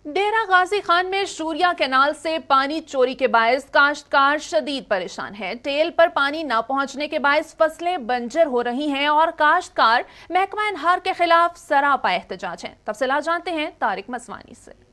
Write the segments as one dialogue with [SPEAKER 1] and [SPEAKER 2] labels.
[SPEAKER 1] ڈیرہ غازی خان میں شوریا کینال سے پانی چوری کے باعث کاشتکار شدید پریشان ہے۔ ٹیل پر پانی نہ پہنچنے کے باعث فصلیں بنجر ہو رہی ہیں اور کاشتکار محکمہ انہار کے خلاف سراپا احتجاج ہیں۔ تفصیلات جانتے ہیں طارق مسوانی سے۔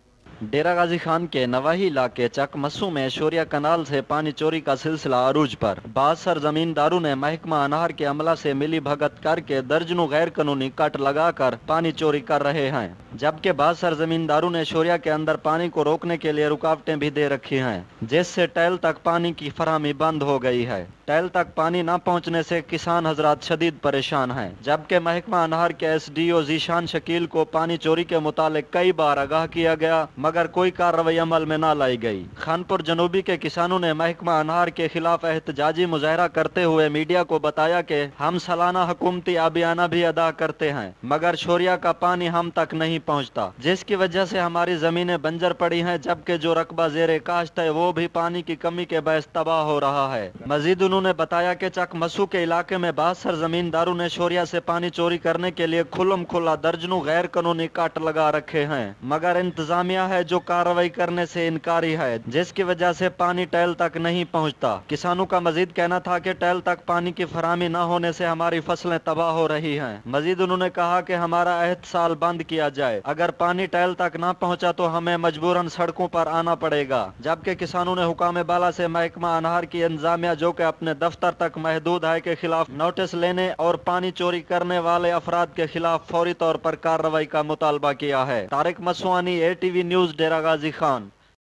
[SPEAKER 2] ڈیرہ غازی خان کے نواحی علاقے چک مسو میں شوریا کنال سے پانی چوری کا سلسلہ عروج پر۔ بعض سرزمینداروں نے محکمہ انہار کے عملہ سے ملی بھگت کر کے درجنوں غیر قانونی کٹ لگا کر پانی چوری کر رہے ہیں، جبکہ بعض سرزمینداروں نے شوریا کے اندر پانی کو روکنے کے لیے رکاوٹیں بھی دے رکھی ہیں، جس سے ٹیل تک پانی کی فراہمی بند ہو گئی ہے۔ ٹیل تک پانی نہ پہنچنے سے کسان حضرات شدید پریشان ہیں، جبکہ محکمہ انہار کے S D O Zeeshan Shakeel کو پانی چوری کے متعلق کئی بار آگاہ کیا گیا، مگر کوئی کارروائی عمل میں نہ لائی گئی۔ خانپور جنوبی کے کسانوں نے محکمہ انہار کے خلاف احتجاجی مظاہرہ کرتے ہوئے میڈیا کو بتایا کہ ہم سالانہ حکومتی آبیانہ بھی ادا کرتے ہیں، مگر شوریا کا پانی ہم تک نہیں پہنچتا، جس کی وجہ سے ہماری زمینیں بنجر پڑی ہیں، جبکہ جو رقبہ زیر کاشت ہے وہ بھی پانی کی کمی کے باعث تباہ ہو رہا ہے۔ مزید انہوں نے بتایا کہ چک مسو کے علاقے میں بعض سرزمینداروں نے شوریا سے پانی چوری کرنے کے لیے کھلم کھلا درجنوں غیر قانونی کٹ لگا رکھے ہیں، مگر انتظامیہ ہے جو کارروائی کرنے سے انکاری ہے، جس کی وجہ سے پانی ٹیل تک نہیں پہنچتا۔ کسانوں کا مزید کہنا تھا کہ ٹیل تک پانی کی فراہمی نہ ہونے سے ہماری فصلیں تباہ ہو رہی ہیں۔ مزید انہوں نے کہا کہ ہمارا احتسال بند کیا جائے، اگر پانی ٹیل تک نہ پہنچا تو ہمیں مجبوراً سڑکوں پر آنا پڑے گا، جبکہ کسانوں نے حکام بالا سے محکمہ انہار کی انتظامیہ جو کہ اپنے دفتر تک محدود ہے کے خلاف نوٹس لینے اور پانی چوری کرنے والے افراد کے خلاف فوری طور پر کارروائی کا مطالبہ کیا ہے۔ Tariq مسوانی، ATV news, Dera Ghazi Khan.